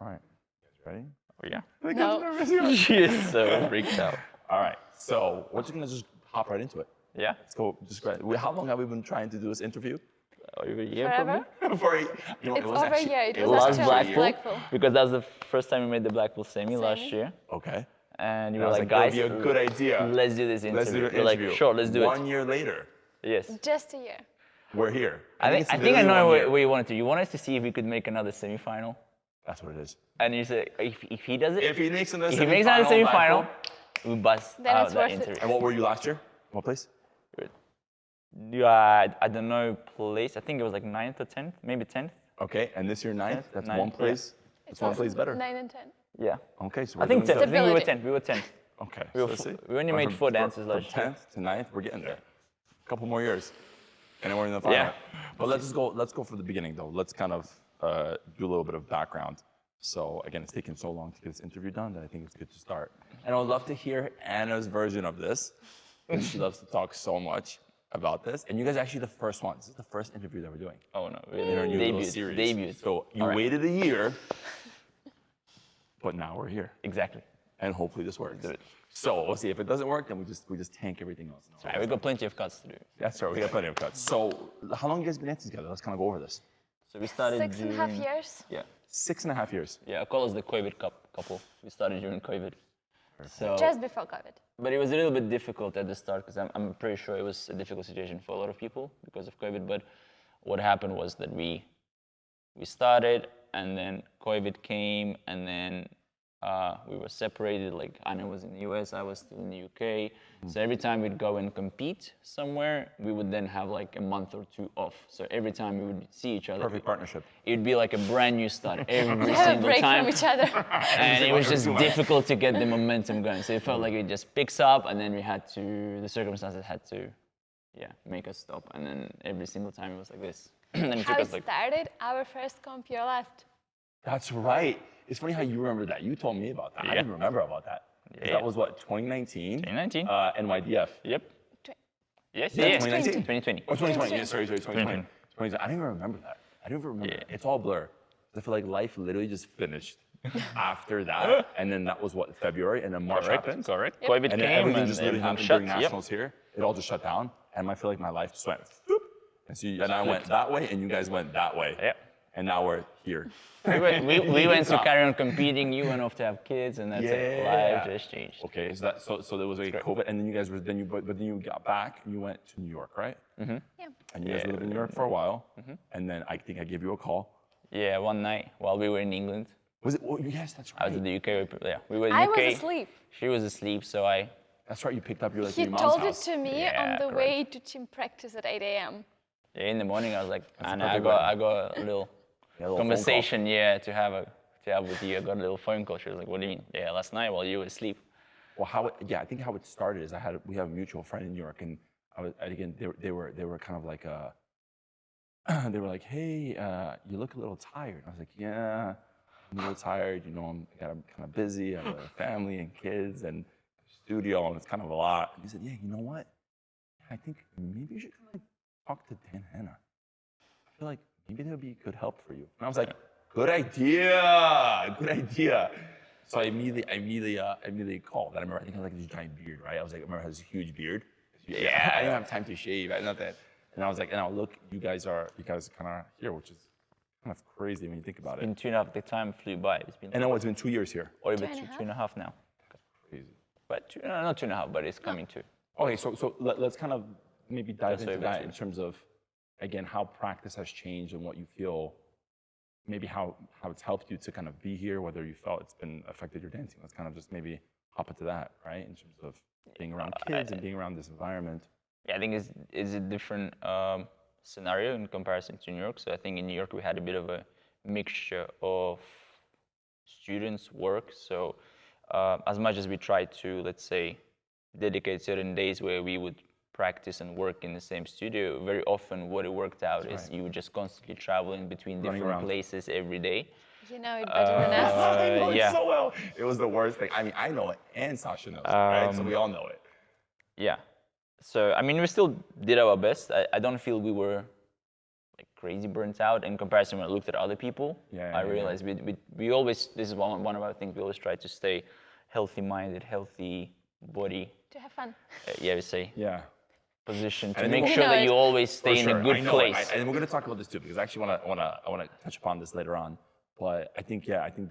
All right. Ready? Oh, yeah. No. She is so freaked out. All right. So we're just gonna just hop right into it. Yeah? Let's go. Just how long have we been trying to do this interview? Over a year, Forever? probably? For you know, It's over a year. It was Last actually Blackpool, Blackpool. because that was the first time we made the Blackpool semi last Semi. year. Okay. And you I were was like, it'll guys, be a good idea. let's do this interview. Let's do the We're interview. like, sure, let's do it. 1 year later, Yes. Just a year. we're here. I it's think I literally know 1 year. what you wanted to. You wanted to see if we could make another semi-final. That's what it is. And you said, if he does it, If he makes another if he makes another semi-final, semi-final, we bust Then out it's that worth it. interview. And what were you last year? What place? Yeah, I don't know place. I think it was like 9th or 10th, maybe 10th. Okay, and this year 9th. That's Ninth, one place. That's one place better. 9 and 10. Yeah. Okay, so I think 10th. I think we were Stability. 10th. We were 10th. Okay, We, so were let's see. we only made 4 dances last year. 10th to 9th, we're getting there. A couple more years, and then we're in the final. Yeah. But let's go from the beginning though. Let's kind of do a little bit of background. So again, it's taken so long to get this interview done that I think it's good to start. And I would love to hear Anna's version of this. She loves to talk so much about this. And you guys are actually the first ones. This is the first interview that we're doing Oh no, in our new little debuted. series. Debuted. So you All right. waited a year, but now we're here, Exactly. and hopefully this works. Do it. So we'll see. If it doesn't work, then we just tank everything else. All right, we got plenty of cuts to do. That's right. We got plenty of cuts. So how long have you guys been dancing together? Let's kind of go over this. So we started 6.5 during- years. Yeah. 6.5 years. Yeah, I call us the COVID couple. We started during COVID. So, Just before COVID. but it was a little bit difficult at the start because I'm pretty sure it was a difficult situation for a lot of people because of COVID. But what happened was that we started and then COVID came and then we were separated. Like Anna was in the US, I was still in the UK. So every time we'd go and compete somewhere, we would then have like a month or 2 off. So every time we would see each other, Perfect partnership. it'd be like a brand new start every We have a single break time. from each other. And it was just difficult to get the momentum going. So it felt like it just picks up, and then the circumstances had to, make us stop. And then every single time it was like this. And then it How took it us like, started, our first comp, your last. That's right. It's funny how you remember that. You told me about that. I Yeah. didn't remember about that. 'Cause Yeah. That was what, 2019? 2019. NYDF. Yep. Yes, Yeah, yeah. 2019. 2020. Oh, 2020. Yeah, sorry, 2020. 2020. 2020. I didn't even remember that. I didn't even remember. Yeah. It's all blur. I feel like life literally just finished after that. And then that was what, February? And then March happened. Correct. Yep. COVID And then came everything and just literally everything happened shut. during nationals here. It all just shut down. And I feel like my life just went, whoop. And I went that way, and you guys went that way. Yep. And now we're here. We went to carry on competing. You went off to have kids, and that's it. Life just changed. Okay, so there was a COVID, and then you guys were but then you got back and you went to New York, right? Yeah. And you guys Yeah, lived in New York for a while, and then I think I gave you a call. Yeah, one night while we were in England. Was it? Oh, yes, that's I was right. in the UK. Yeah, we were in I UK. was asleep. She was asleep, so I. That's right. You picked up your He your mom's told it house. to me Yeah, on the correct. way to gym practice at 8 a.m. Yeah, in the morning, I was like, That's Anna, a I perfect got, way. I got a little Yeah, a little phone conversation, to have with you. I got a little phone call. She was like, "What do you mean?" Yeah, last night while you were asleep. Well, I think how it started is we have a mutual friend in New York, and they were kind of like they were like, hey, you look a little tired. I was like, yeah, I'm a little tired. You know, I'm kind of busy. I have a family and kids and studio, and it's kind of a lot. And he said, yeah, you know what? I think maybe you should kind of talk to Dan Hanna. I feel like maybe that would be good help for you. And I was like, good idea. So I immediately called. I remember, I think I had like this giant beard, right? I remember I had this huge beard. Yeah, I didn't have time to shave. I didn't have that. And I was like, and now look, you guys kind of here, which is kind of crazy when you think about it. In 2.5, the time flew by. It's been And now it's been 2 years here. or even 2.5? 2.5 now. Crazy. But not 2.5, but it's coming to. Okay, so let's kind of maybe dive That's into over that to- in terms of, again, how practice has changed and what you feel, maybe how it's helped you to kind of be here, whether you felt it's been affected your dancing. Let's kind of just maybe hop into that, right? In terms of being around kids and being around this environment. Yeah, I think it's a different scenario in comparison to New York. So I think in New York we had a bit of a mixture of students, work. So as much as we tried to, let's say, dedicate certain days where we would practice and work in the same studio, very often what it worked out is you would just constantly travel in between Running different around. places every day. You know it better than us. I know yeah. it so well. It was the worst thing. I mean, I know it, and Sasha knows it, right? So we all know it. Yeah. So, I mean, we still did our best. I don't feel we were like crazy burnt out in comparison when I looked at other people. I realized we always, this is one of our things, we always try to stay healthy-minded, healthy body. To have fun. Yeah, we say. Yeah. Position to And make we'll- sure that You you know always stay in a good place. And we're going to talk about this too, because I actually I want to touch upon this later on. But I think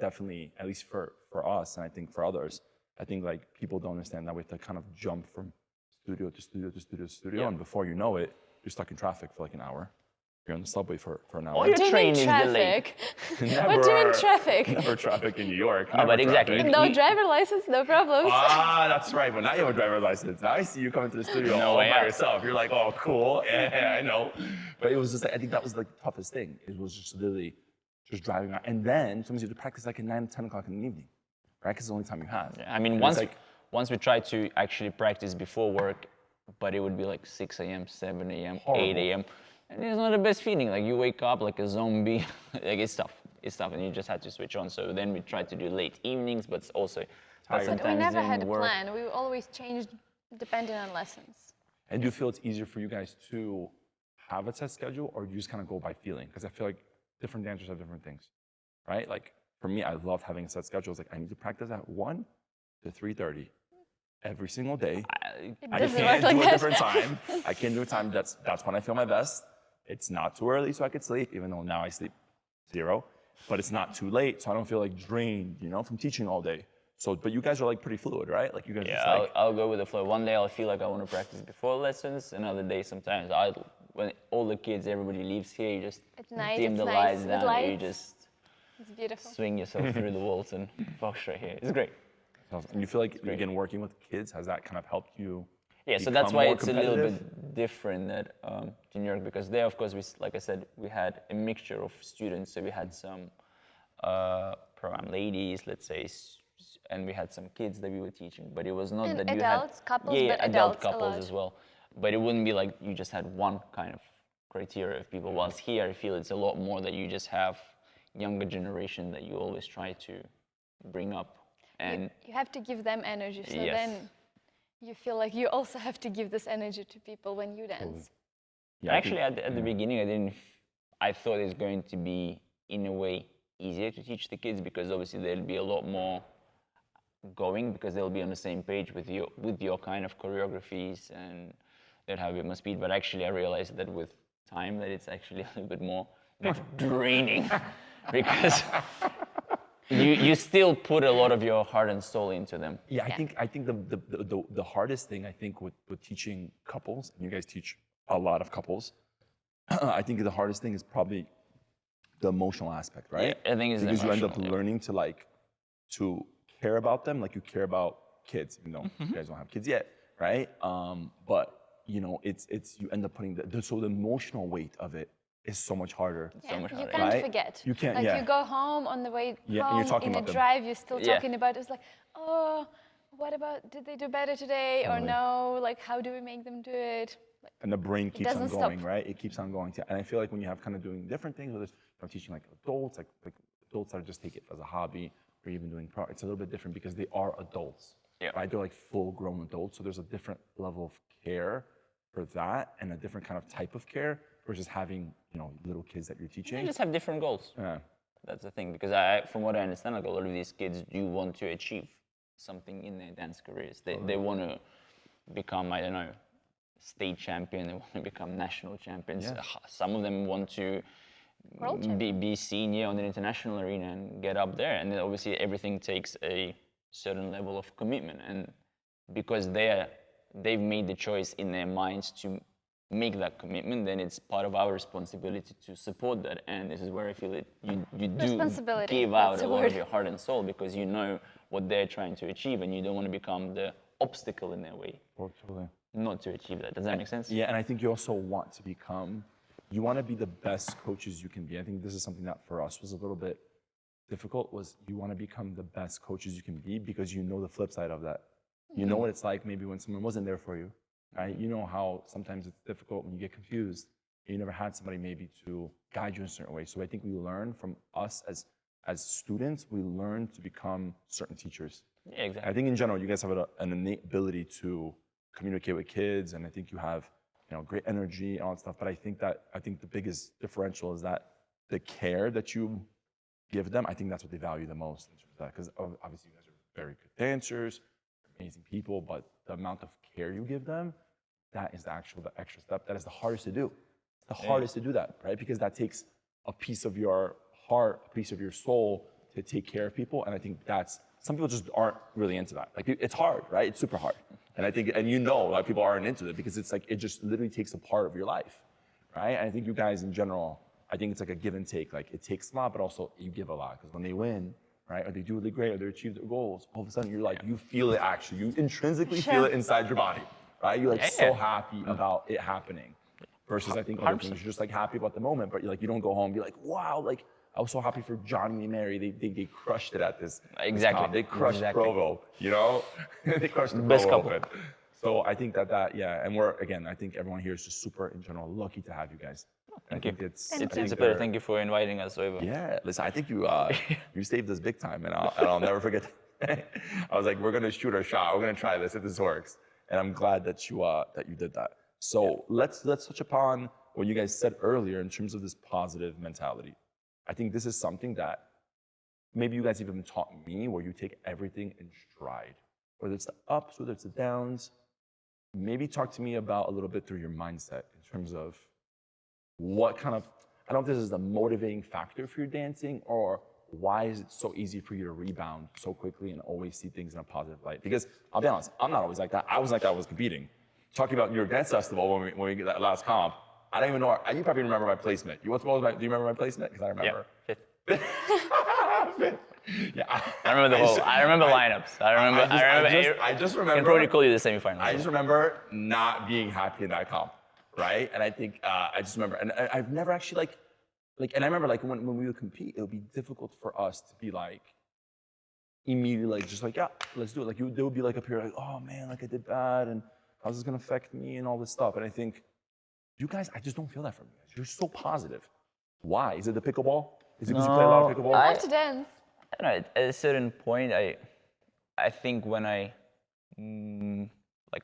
definitely, at least for us, and I think for others, I think like people don't understand that we have to kind of jump from studio to studio to studio to studio, and before you know it, you're stuck in traffic for like an hour. You're on the subway for an hour. Or your Do you train mean is delayed. traffic? What do you mean traffic? Never traffic in New York. Oh, but never exactly. traffic. No driver license, no problems. Ah, that's right. But now you have a driver's license. Now I see you coming to the studio No all way by out. yourself. You're like, oh, cool. Yeah, I know. But it was just like, I think that was like the toughest thing. It was just literally just driving around. And then sometimes you have to practice like at 9, 10 o'clock in the evening, right? Because it's the only time you have. I mean, And once we tried to actually practice before work, but it would be like 6 a.m., 7 a.m., 8 a.m. And it's not the best feeling. Like you wake up like a zombie. Like it's tough. It's tough, and you just had to switch on. So then we tried to do late evenings, but also But sometimes we never didn't had a work. plan. We always changed depending on lessons. And do you feel it's easier for you guys to have a set schedule, or do you just kind of go by feeling? Because I feel like different dancers have different things, right? Like for me, I loved having a set schedule. It's like I need to practice at 1 to 3:30 every single day. It I doesn't can't work like do a that. different time. I can't do a time. That's when I feel my best. It's not too early so I could sleep, even though now I sleep 0. But it's not too late, so I don't feel like drained, from teaching all day. So, but you guys are like pretty fluid, right? Like you guys just Yeah, like, I'll go with the flow. One day I'll feel like I want to practice before lessons. Another day sometimes when all the kids, everybody leaves here, you just At night, dim it's the nice lights with down. And you lights. just It's beautiful. swing yourself through the walls and walk straight here. It's great. and you feel like again working with kids, has that kind of helped you? Yeah, so that's become why more it's a little competitive? bit different at New York, because there, of course, like I said, we had a mixture of students. So we had some program ladies, let's say, and we had some kids that we were teaching. But it was not And that you adults, had couples, yeah, but adult adults a couples lot. as well. But it wouldn't be like you just had one kind of criteria of people. Whilst here, I feel it's a lot more that you just have younger generation that you always try to bring up. And You have to give them energy, so Yes. then you feel like you also have to give this energy to people when you dance. Yeah, I actually, think- at the beginning, I thought it's going to be, in a way, easier to teach the kids because obviously there'll be a lot more going because they'll be on the same page with your kind of choreographies and they'll have a bit more speed. But actually, I realized that with time, that it's actually a little bit more draining because you still put a lot of your heart and soul into them. Yeah, I think the hardest thing I think with teaching couples, and you guys teach a lot of couples, I think the hardest thing is probably the emotional aspect, right? Yeah, I think it's because you end up emotional, yeah. learning to care about them like you care about kids, even though you guys don't have kids yet, right? But it's you end up putting so the emotional weight of it is so much harder. So much You harder. can't Right? forget. You can't- Like yeah. you go home on the way Yeah, and home you're talking in a about them. drive, you're still Yeah. talking about. It's like, oh, what about? Did they do better today or Totally. no? Like, how do we make them do it? Like, And the brain keeps on doesn't going, stop. right? It keeps on going. And I feel like when you have kind of doing different things, whether it's teaching like adults, like adults that just take it as a hobby, or even doing it's a little bit different because they are adults, Yeah. right? They're like full-grown adults, so there's a different level of care for that, and a different kind of type of care versus having little kids that you're They teaching. just have different goals. Yeah. That's the thing, because from what I understand, like a lot of these kids do want to achieve something in their dance careers. They want to become, I don't know, state champion. They want to become national champions. Yeah. Some of them want to World be senior on the international arena and get up there. And then obviously everything takes a certain level of commitment. And because they've made the choice in their minds to make that commitment, then it's part of our responsibility to support that. And this is where I feel that you do Responsibility, give out that's a the lot of word. your heart and soul because you know what they're trying to achieve and you don't want to become the obstacle in their way Totally. not to achieve that. Does that make sense? Yeah, and I think you also want to you want to be the best coaches you can be. I think this is something that for us was a little bit difficult, was you want to become the best coaches you can be because you know the flip side of that. You know what it's like maybe when someone wasn't there for you, right? You know how sometimes it's difficult when you get confused. You never had somebody maybe to guide you in a certain way. So I think we learn from us as students, we learn to become certain teachers. Yeah, exactly. I think in general, you guys have an innate ability to communicate with kids, and I think you have great energy and all that stuff. But I think the biggest differential is that the care that you give them, I think that's what they value the most in terms of that. Because obviously you guys are very good dancers, amazing people, but the amount of care you give them, that is the extra step. That is the hardest to do. It's the hardest to do that, right? Because that takes a piece of your heart, a piece of your soul to take care of people. And I think some people just aren't really into that. Like, it's hard, right? It's super hard. And I think, and a lot of people aren't into it because it's like, it just literally takes a part of your life, right? And I think you guys in general, I think it's like a give and take. Like, it takes a lot, but also you give a lot. Because when they win, right, or they do really great, or they achieve their goals, all of a sudden you're like, you feel it actually. You intrinsically feel it inside your body, right? You're like so happy about it happening. Versus I think other things, you're just like happy about the moment, but you don't go home and be like, wow, like, I was so happy for Johnny and Mary. They crushed it at this. Exactly. They crushed Provo, they crushed the Best Provo couple. Open. So I think that, and I think everyone here is just super, in general, lucky to have you guys. Thank you. It's a pleasure. Thank you for inviting us over. Yeah, listen, I think you saved us big time, and I'll never forget. I was like, we're gonna shoot our shot. We're gonna try this if this works. And I'm glad that you did that. So let's touch upon what you guys said earlier in terms of this positive mentality. I think this is something that maybe you guys even taught me, where you take everything in stride, whether it's the ups, whether it's the downs. Maybe talk to me about a little bit through your mindset in terms of what kind of, I don't know if this is the motivating factor for your dancing, or why is it so easy for you to rebound so quickly and always see things in a positive light? Because I'll be honest, I'm not always like that. I was like that when I was competing. Talking about your dance festival when we get that last comp, I don't even know. You probably remember my placement. Do you remember my placement? Because I remember. Yeah, Fifth. Yeah. I remember I remember lineups. I just remember. I can probably call you the semifinals. I just remember not being happy in that comp, right? And I think I just remember, and I've never actually and I remember when we would compete, it would be difficult for us to be like immediately yeah, let's do it. Like they would be like up here like, oh man, like I did bad, and how's this gonna affect me and all this stuff. And I think you guys, I just don't feel that from you guys. You're so positive. Why? Is it the pickleball? Is it because you play a lot of pickleball? I love to dance. I don't know, at a certain point, I think when I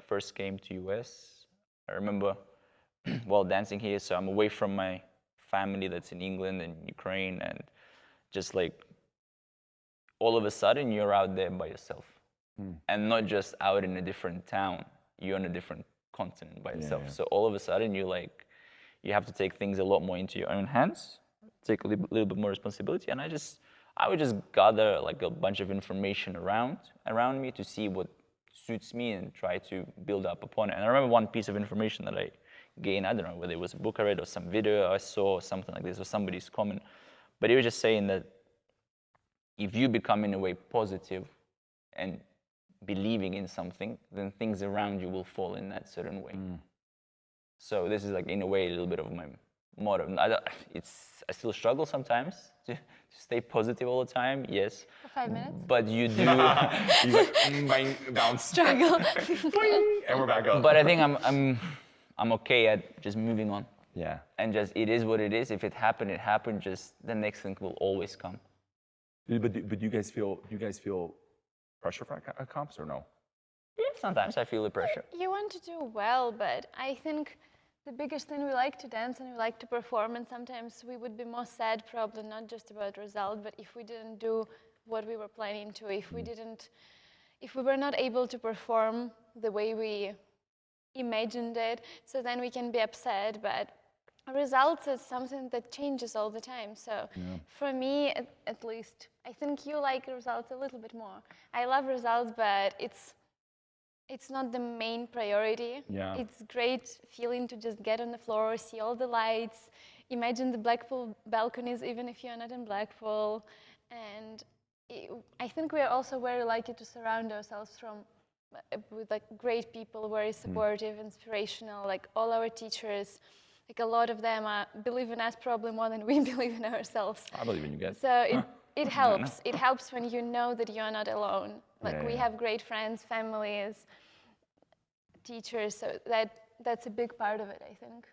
first came to US, I remember dancing here, so I'm away from my family that's in England and Ukraine, and just like all of a sudden you're out there by yourself, and not just out in a different town, you're on a different continent by yourself. So all of a sudden you have to take things a lot more into your own hands, take a little bit more responsibility, and I would just gather like a bunch of information around me to see what suits me and try to build up upon it. And I remember one piece of information that I gained, I don't know whether it was a book I read or some video I saw or something like this, or somebody's comment, but he was just saying that if you become in a way positive and believing in something, then things around you will fall in that certain way. So this is like in a way a little bit of my motto. I still struggle sometimes to stay positive all the time, yes. For 5 minutes. But you do. He's like, bounce. Struggle. And we're back up. But I think I'm okay at just moving on. Yeah. And just, it is what it is. If it happened, it happened. Just the next thing will always come. But do you guys feel pressure for comps or no? Yeah, sometimes I feel the pressure. You want to do well, but I think the biggest thing, we like to dance and we like to perform, and sometimes we would be more sad probably not just about result, but if we didn't do what we were planning to, if we were not able to perform the way we imagined it, so then we can be upset. But results is something that changes all the time. So for me, at least, I think you like results a little bit more. I love results, but it's not the main priority. Yeah. It's great feeling to just get on the floor, see all the lights, imagine the Blackpool balconies, even if you're not in Blackpool. And I think we are also very lucky to surround ourselves with like great people, very supportive, inspirational, like all our teachers. Like a lot of them believe in us probably more than we believe in ourselves. I believe in you guys. So it helps. It helps when you know that you're not alone. Like we have great friends, families, teachers. So that's a big part of it, I think.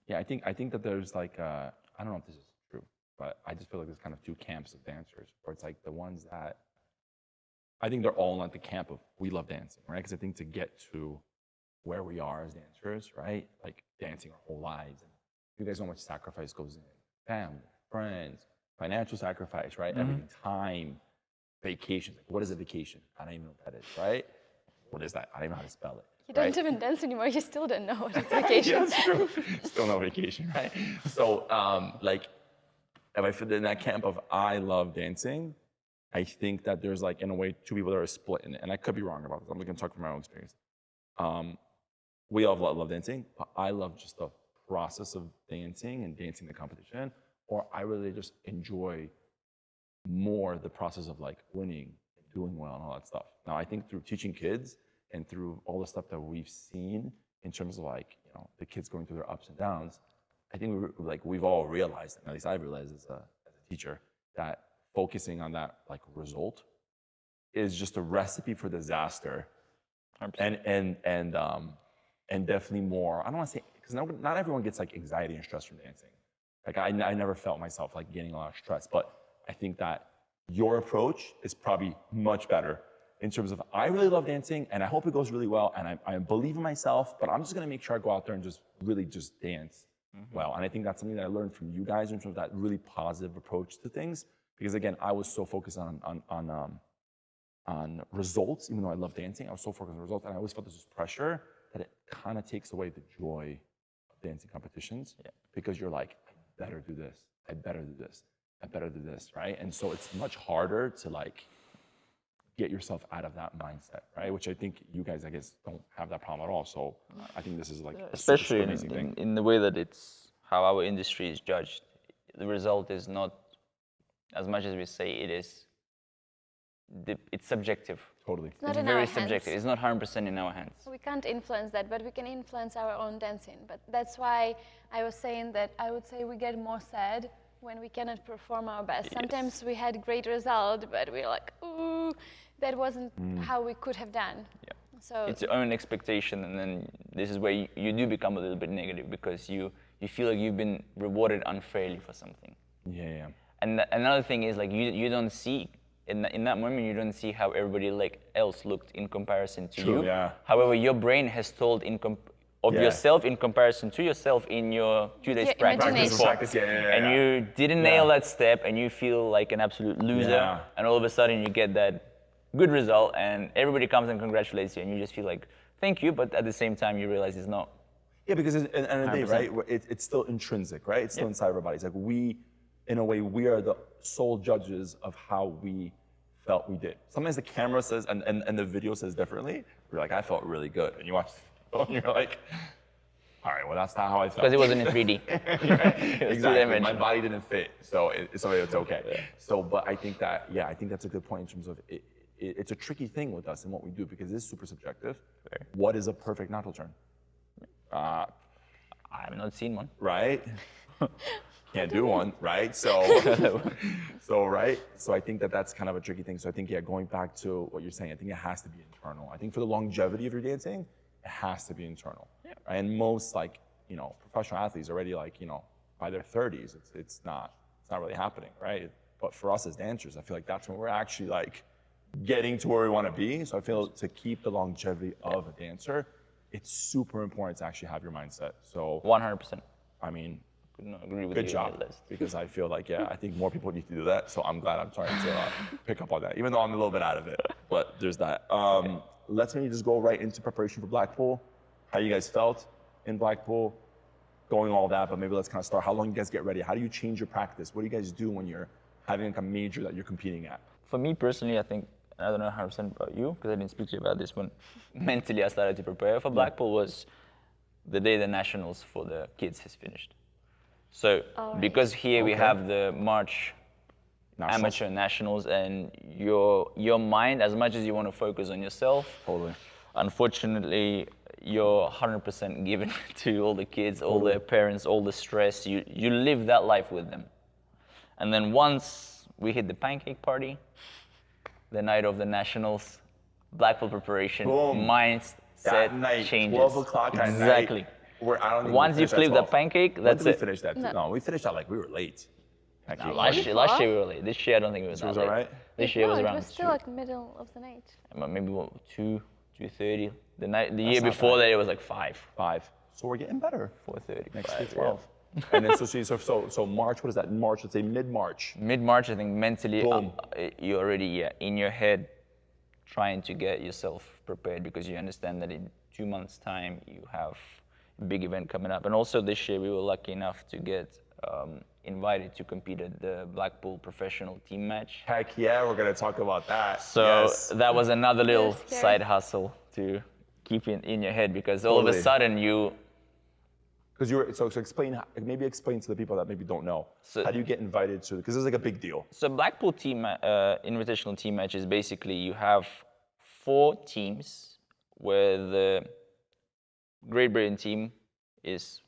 Yeah, I think that there's like I don't know if this is true, but I just feel like there's kind of two camps of dancers, where it's like the ones that I think they're all in like the camp of we love dancing, right? Because I think to get to where we are as dancers, right? Like dancing our whole lives. And you guys know how much sacrifice goes in. Family, friends, financial sacrifice, right? Everything, time, vacations. Like, what is a vacation? I don't even know what that is, right? What is that? I don't even know how to spell it. You right? don't even dance anymore. You still don't know what it's vacation. Yeah, that's true. Still no vacation, right? So, like, if I fit in that camp of I love dancing, I think that there's like, in a way, two people that are split in it. And I could be wrong about this. I'm going to talk from my own experience. We all love dancing, but I love just the process of dancing and dancing the competition, or I really just enjoy more the process of like winning and doing well and all that stuff. Now, I think through teaching kids and through all the stuff that we've seen in terms of like, you know, the kids going through their ups and downs, I think we've all realized, and at least I've realized as a teacher, that focusing on that like result is just a recipe for disaster. 100%. And definitely more, I don't want to say, because not everyone gets like anxiety and stress from dancing. Like I never felt myself like getting a lot of stress, but I think that your approach is probably much better in terms of, I really love dancing and I hope it goes really well and I believe in myself, but I'm just gonna make sure I go out there and just really just dance well. And I think that's something that I learned from you guys in terms of that really positive approach to things. Because again, I was so focused on results, even though I love dancing, I was so focused on results, and I always felt this pressure that it kind of takes away the joy of dancing competitions. Yeah. Because you're like, I better do this, I better do this, I better do this, right? And so it's much harder to like get yourself out of that mindset, right? Which I think you guys, I guess, don't have that problem at all. So I think this is like especially super amazing thing. In the way that it's how our industry is judged. The result is not as much as we say it is. It's subjective. Totally. It's very subjective. It's not 100% in our hands. We can't influence that, but we can influence our own dancing. But that's why I was saying that I would say we get more sad when we cannot perform our best. Yes. Sometimes we had great result, but we're like, ooh, that wasn't how we could have done. Yeah. So it's your own expectation, and then this is where you do become a little bit negative because you feel like you've been rewarded unfairly for something. Yeah. And another thing is like you don't see. In that moment, you don't see how everybody like else looked in comparison to you. Yeah. However, your brain has told yourself in comparison to yourself in your 2 days practice. And you didn't nail that step, and you feel like an absolute loser. Yeah. And all of a sudden, you get that good result, and everybody comes and congratulates you, and you just feel like, thank you, but at the same time, you realize it's not. Yeah, because at the end of the day, right, it's still intrinsic, right? It's still inside of our bodies. Like in a way, we are the sole judges of how we felt we did. Sometimes the camera says, and the video says differently. We're like, I felt really good. And you watch the video and you're like, all right, well, that's not how I felt. Because it wasn't in 3D. Exactly, my body didn't fit, so it's okay. Yeah. So, but I think that's a good point in terms of it's a tricky thing with us and what we do because it is super subjective. Fair. What is a perfect natural turn? I have not seen one. Right? Can't do one, right? So I think that's kind of a tricky thing. So I think, going back to what you're saying, I think it has to be internal. I think for the longevity of your dancing, it has to be internal. Yeah. Right? And most professional athletes already by their 30s, it's not really happening, right? But for us as dancers, I feel like that's when we're actually like getting to where we want to be. So I feel to keep the longevity of a dancer, it's super important to actually have your mindset. So 100%. I mean, agree with good job, because I feel like, I think more people need to do that. So I'm glad I'm starting to pick up on that, even though I'm a little bit out of it. But there's that. Let's maybe just go right into preparation for Blackpool. How you guys felt in Blackpool, going all that. But maybe let's kind of start. How long you guys get ready? How do you change your practice? What do you guys do when you're having like a major that you're competing at? For me personally, I think, I don't know 100% about you, because I didn't speak to you about this one. Mentally, I started to prepare for Blackpool was the day the nationals for the kids has finished. So because here we have the March amateur nationals, and your mind, as much as you want to focus on yourself, unfortunately, you're 100% given to all the kids, all their parents, all the stress. You live that life with them. And then once we hit the pancake party, the night of the nationals, Blackpool preparation, mindset changes. 12 o'clock at night. Once you flip the pancake, that's it. When did we finish that? No, we finished that like we were late. No, last year we were late. This year I don't think it was that late. All right? This year was around it was still like middle of the night. Maybe 2. 2:30. The year not before bad. that, it was like 5. 5. So we're getting better. 4:30. Next year, 5, 12. And then so March, what is that? March, let's say mid-March. Mid-March, I think mentally, Boom. you're already in your head trying to get yourself prepared because you understand that in 2 months' time you have a big event coming up. And also this year we were lucky enough to get invited to compete at the Blackpool professional team match. Heck yeah, we're gonna talk about that. So yes. that was another little Yes, side hustle to keep in your head because all of a Totally. sudden you. Because so explain, maybe explain to the people that maybe don't know. So- How do you get invited to? Because it's like a big deal. So Blackpool team invitational team match is basically you have 4 teams where the Great Britain team is,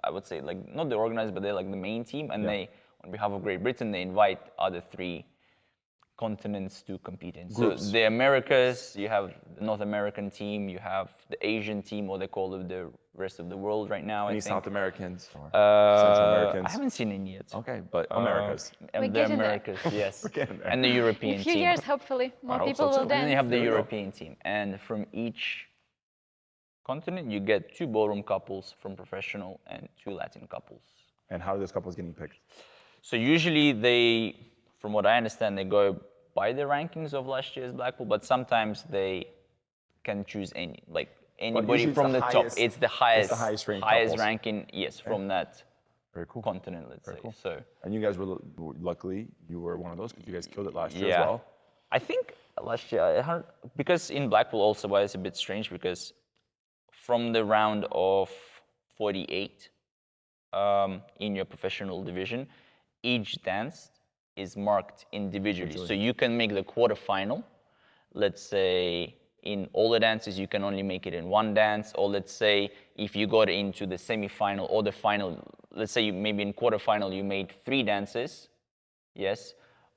I would say, like not the organized, but they're like the main team, and they, on behalf of Great Britain, they invite other 3 continents to compete in. Groups. So the Americas, you have the North American team, you have the Asian team, or they call it the rest of the world right now. Any I think. South Americans or Central Americans? I haven't seen any yet. Okay, but Americas. We're And the getting there. Americas, yes. We're getting there. And the In European a few team. years, hopefully, more hope people so will too. And then you dance. have the There we go. European team. And from each continent, you get 2 ballroom couples from professional and 2 Latin couples. And how are those couples getting picked? So usually they, from what I understand, they go by the rankings of last year's Blackpool, but sometimes they can choose anybody usually it's from the the top. highest- It's the highest, highest ranked couples. ranking, yes, from that Very cool. continent, let's say. cool. So And you guys were, luckily, you were one of those because you guys killed it last year yeah, as well. I think last year, because in Blackpool also, why it's a bit strange because from the round of 48 in your professional division, each dance is marked individually. So you can make the quarterfinal. Let's say in all the dances, you can only make it in one dance. Or let's say if you got into the semifinal or the final, let's say maybe in quarterfinal you made 3 dances, yes,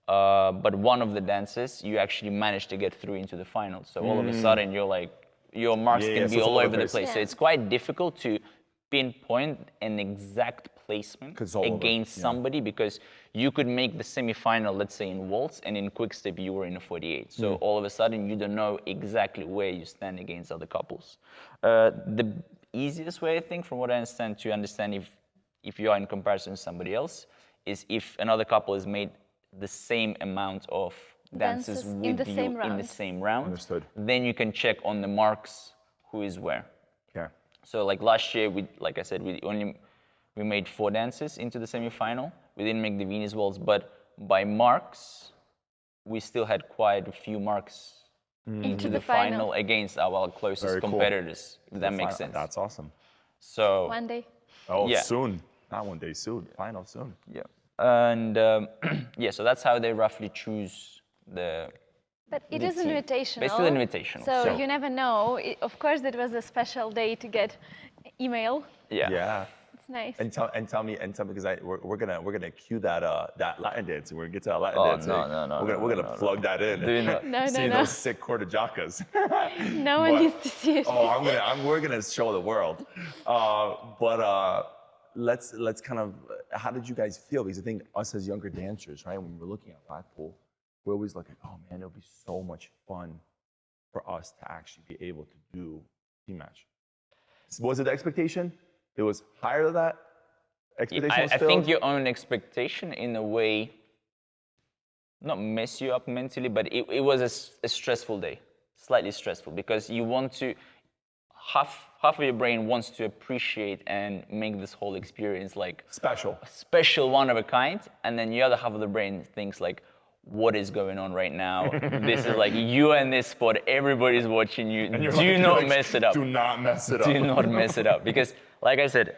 but one of the dances you actually managed to get through into the final. So all of a sudden you're like, your marks Yeah, can so be it's all all over over the the place. place. So Yeah. it's quite difficult to pinpoint an exact placement 'Cause it's all over, against yeah. somebody because you could make the semifinal, let's say in waltz, and in quick step you were in a 48. So all of a sudden you don't know exactly where you stand against other couples. The easiest way, I think, from what I understand, to understand if you are in comparison to somebody else, is if another couple has made the same amount of dances Dances in with the you same in the round. same round. Understood. Then you can check on the marks who is where. Yeah. So like last year, like I said, we made 4 dances into the semifinal. We didn't make the Venus waltz, but by marks, we still had quite a few marks into the final against our closest Very cool. competitors, if that makes sense. That's awesome. So One day. Oh, Yeah. soon. Not one day, soon. Final soon. yeah, and yeah, so that's how they roughly choose the. But it The is team. invitational. But it's still invitational, So, so- you never know. Of course, it was a special day to get email. Yeah. Yeah. It's nice. And tell me because we're gonna cue that Latin dancing. We're gonna get to that Latin Oh, dancing. no, We're gonna plug that in. Do not. No, See no. those sick quarter jackas. No one But- needs to see it. Oh, we're gonna show the world. But let's kind of. How did you guys feel? Because I think us as younger dancers, right, when we're looking at Blackpool, we're always looking, oh man, it'll be so much fun for us to actually be able to do team match. Was it the expectation? It was higher than that? Expectation was I filled? think your own expectation, in a way, not mess you up mentally, but it was a stressful day, slightly stressful, because you want to, half of your brain wants to appreciate and make this whole experience like Special. a special, one of a kind, and then the other half of the brain thinks like, what is going on right now? This is like, you are in this spot, everybody's watching you, And you're do like- you're not like, mess it up. Do not mess it up. Do not mess it up. Because, like I said,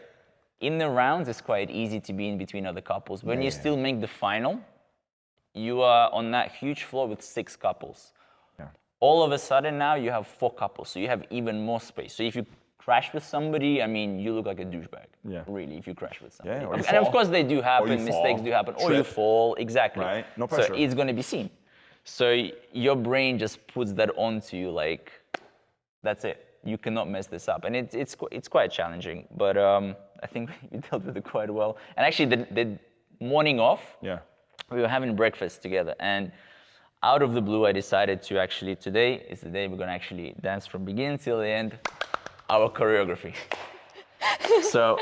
in the rounds, it's quite easy to be in between other couples. When you still make the final, you are on that huge floor with 6 couples. Yeah. All of a sudden now, you have 4 couples, so you have even more space. So if you crash with somebody, I mean, you look like a douchebag. Yeah. Really, if you crash with somebody. Yeah, or you And of fall. course, they do happen, you mistakes fall, do happen, or you trip. fall, exactly. Right, no pressure. So it's going to be seen. So your brain just puts that onto you, like, that's it. You cannot mess this up, and it's quite challenging. But I think we dealt with it quite well. And actually, the morning off, Yeah. we were having breakfast together, and out of the blue, I decided to actually, today is the day we're gonna actually dance from beginning till the end, our choreography. So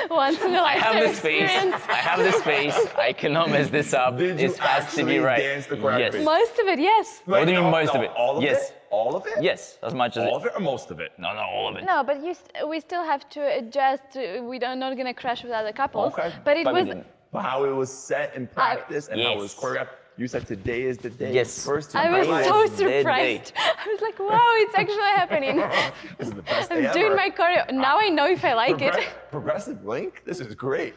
Once in a I have lifetime the space. experience. I have the space. I cannot mess this up. Did you It has to be actually right. dance the choreography? Yes. Most of it, yes. What do you mean No, most no, of it? All of Yes. it? All of it? Yes, as much as All of it or most of it? No, all of it. No, but we still have to adjust. We don't not gonna crash with other couples. Okay. But it But we was. didn't. But how it was set in practice and how it was Yes. choreographed. You said today is the day. Yes. First I was time. so It's their day. surprised. I was like, wow, it's actually happening. This is the best day I'm ever. doing my choreo. Now I know if I like it. Progressive link? This is great.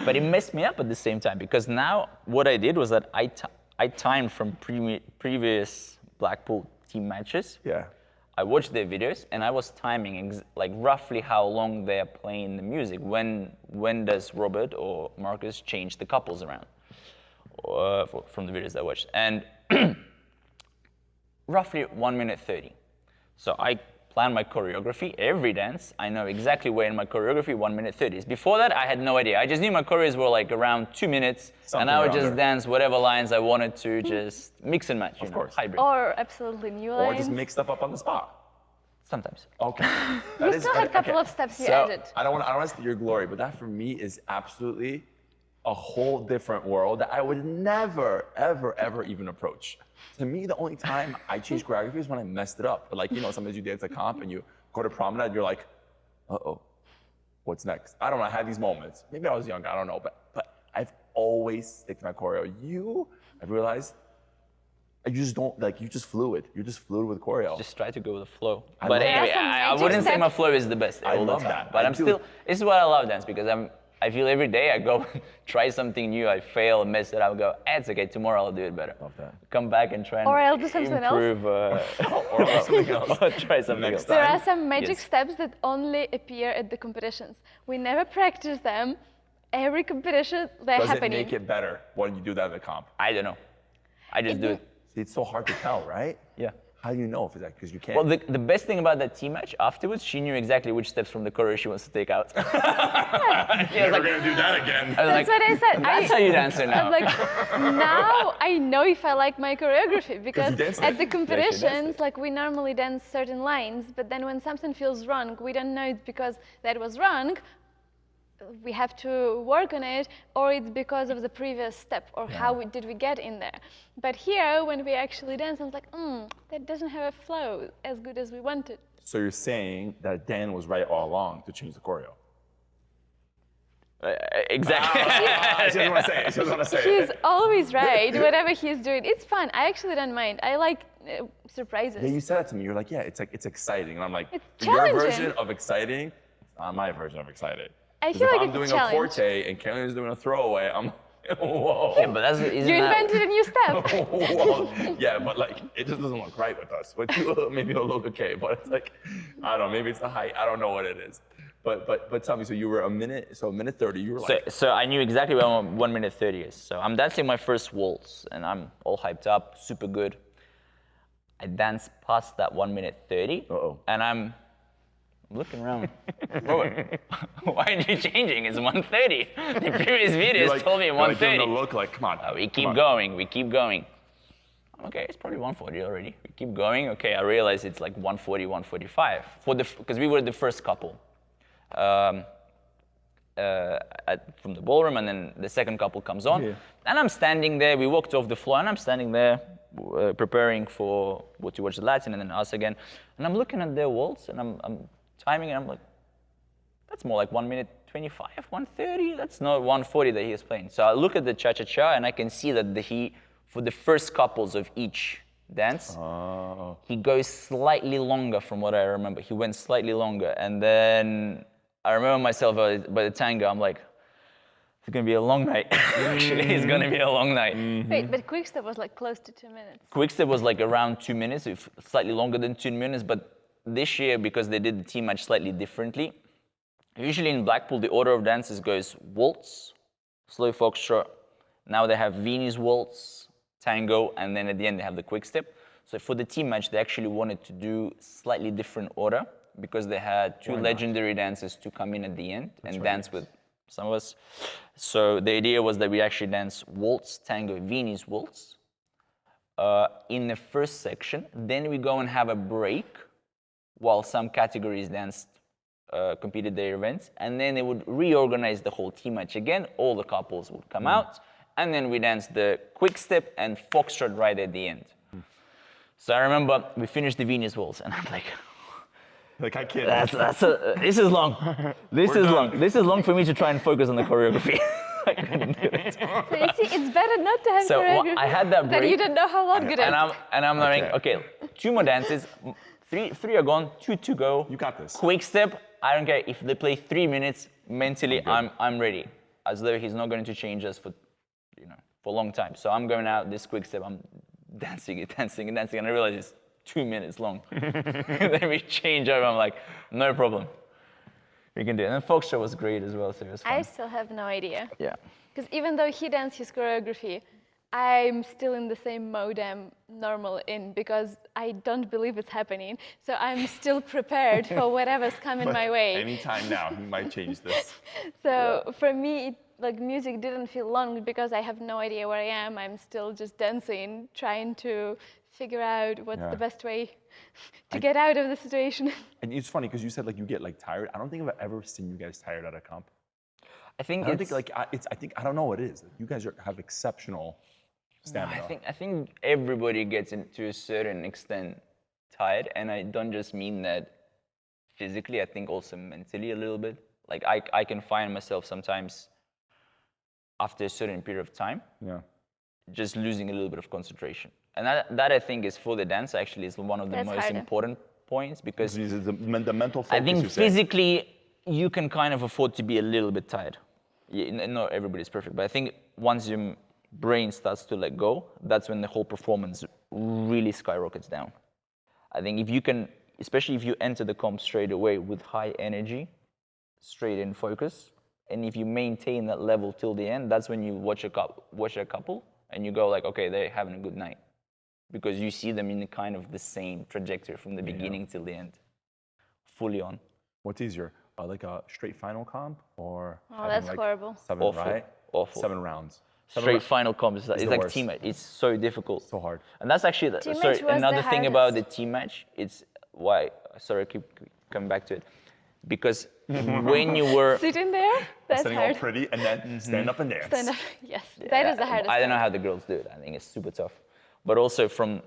But it messed me up at the same time because now what I did was that I timed from previous Blackpool team matches. Yeah. I watched their videos and I was timing like roughly how long they're playing the music. When does Robert or Marcus change the couples around? From the videos I watched, and roughly 1 minute 30. So I plan my choreography every dance. I know exactly where in my choreography 1 minute 30 is. Before that, I had no idea. I just knew my choreos were like around 2 minutes, and I would around just there. dance whatever lines I wanted to, just mix and match. You know, course. hybrid. Or absolutely new Or lines. just make stuff up on the spot. Sometimes. Okay. We still had a couple of steps you So, added. I don't want to steal your glory, but that for me is absolutely a whole different world that I would never, ever, ever even approach. To me, the only time I change choreography is when I messed it up. But like, you know, sometimes you dance a comp and you go to promenade, you're like, uh-oh, what's next? I don't know, I had these moments. Maybe I was young, I don't know, but I've always stick to my choreo. I've realized, you just don't, like, you're just fluid. You're just fluid with choreo. Just try to go with the flow. I But love anyway, that. There are some I magic wouldn't say my steps. flow is the best I all love the time. that. But I I'm do. still, this is what I love dance because I feel every day I go try something new, I fail, mess it up, go, it's okay, tomorrow I'll do it better. Love that. Come back and try and Or I'll do something else. improve, Or do something else. or try something Next else. time. There are some magic Yes. steps that only appear at the competitions. We never practice them. Every competition, they're Does happening. it make it better when you do that at the comp? I don't know. I just do it. See, it's so hard to tell, right? Yeah. How do you know if it's that? Because you can't. Well, the best thing about that team match afterwards, she knew exactly which steps from the choreo she wants to take out. Never gonna do that again. I was That's like, what I said. That's how you dance it now. I'm like, now I know if I like my choreography because danced at it. the danced competitions, like we normally dance certain lines, but then when something feels wrong, we don't know it's because that was wrong. We have to work on it, or it's because of the previous step, or how did we get in there. But here, when we actually dance, I was like, that doesn't have a flow as good as we wanted. So you're saying that Dan was right all along to change the choreo? Exactly. I just want to say it. I just want to say He's it. always right, whatever he's doing. It's fun. I actually don't mind. I like surprises. Yeah, you said it to me. You're like, yeah, it's exciting. And I'm like, It's your challenging. version of exciting, it's not my version of exciting. I 'Cause feel if like I'm it's a doing a challenge. forte and Carolyn's doing a throwaway, I'm whoa. Yeah, but that's, isn't You that, invented a new step. Whoa. Yeah, but like it just doesn't look right with us. With you, maybe it'll look okay, but it's like I don't know. Maybe it's the height. I don't know what it is. But tell me. So you were a minute 30. You were like So I knew exactly where 1 minute 30 is. So I'm dancing my first waltz and I'm all hyped up, super good. I dance past that 1 minute 30 and I'm looking around. Robert, why are you changing? It's 1:30. The previous videos like, told me you're like giving 1:30. a look like come on. We come keep on. going, we keep going. Okay, it's probably 1:40 already. We keep going. Okay, I realize it's like 1:40, 1:45 because we were the first couple from the ballroom, and then the second couple comes on, and I'm standing there. We walked off the floor, and I'm standing there preparing for to watch the Latin, and then us again, and I'm looking at their waltz, and I'm timing, and I'm like, that's more like 1 minute 25, 1:30. That's not 1:40 that he is playing. So I look at the cha-cha-cha, and I can see that for the first couples of each dance, he goes slightly longer from what I remember. He went slightly longer, and then I remember myself by the tango. I'm like, it's gonna be a long night. Actually, it's gonna be a long night. Wait, but quickstep was like close to 2 minutes. Quickstep was like around 2 minutes, if slightly longer than 2 minutes. But this year, because they did the team match slightly differently, usually in Blackpool, the order of dances goes waltz, slow foxtrot. Now they have Viennese waltz, tango, and then at the end they have the quickstep. So for the team match, they actually wanted to do slightly different order because they had two legendary dancers to come in at the end and dance with some of us. So the idea was that we actually dance waltz, tango, Viennese waltz, in the first section. Then we go and have a break while some categories danced, competed their events, and then they would reorganize the whole team match again. All the couples would come out, and then we danced the quick step and foxtrot right at the end. So I remember we finished the Venus waltz, and I'm like, I can't. this is long. This is long. This is long for me to try and focus on the choreography. I couldn't do it. So you see, it's better not to have So choreography. I had that But break. you don't know how long it is. And I'm knowing, okay, 2 more dances, three are gone, 2 to go. You got this. Quick step. I don't care if they play 3 minutes. Mentally, I'm ready. As though he's not going to change us for a long time. So I'm going out this quick step. I'm dancing, and I realize it's 2 minutes long. Then we change over. I'm like, no problem. We can do it. And then Foxtrot was great as well, so it was fun. I still have no idea. Yeah. Because even though he danced his choreography, I'm still in the same mode I'm normal in because I don't believe it's happening. So I'm still prepared for whatever's coming my way. Anytime now, he might change this. So for me, like music didn't feel long because I have no idea where I am. I'm still just dancing, trying to figure out what's the best way to get out of the situation. And it's funny because you said like you get like tired. I don't think I've ever seen you guys tired at a comp. I think I don't know what it is. You guys have exceptional stamina. I think everybody gets to a certain extent tired, and I don't just mean that physically. I think also mentally a little bit. Like I can find myself sometimes after a certain period of time, just losing a little bit of concentration, and that I think is for the dance actually is one of the most important points because the mental focus. I think physically you can kind of afford to be a little bit tired. Not everybody's perfect, but I think once your brain starts to let go, that's when the whole performance really skyrockets down. I think if you can, especially if you enter the comp straight away with high energy, straight in focus, and if you maintain that level till the end, that's when you watch a couple and you go like, okay, they're having a good night. Because you see them in kind of the same trajectory from the beginning till the end, fully on. What's easier, like a straight final comp or that's like horrible. 7, Awful. right? Awful. 7 rounds. Straight final comp is like worst. team match. It's so difficult. So hard. And that's actually another thing about the team match. It's why, sorry, I keep coming back to it. Because when you were sitting there, that's sitting hard. all pretty and then stand up and dance. Stand up, yes. That is the hardest I don't know part. how the girls do it. I think it's super tough. But also from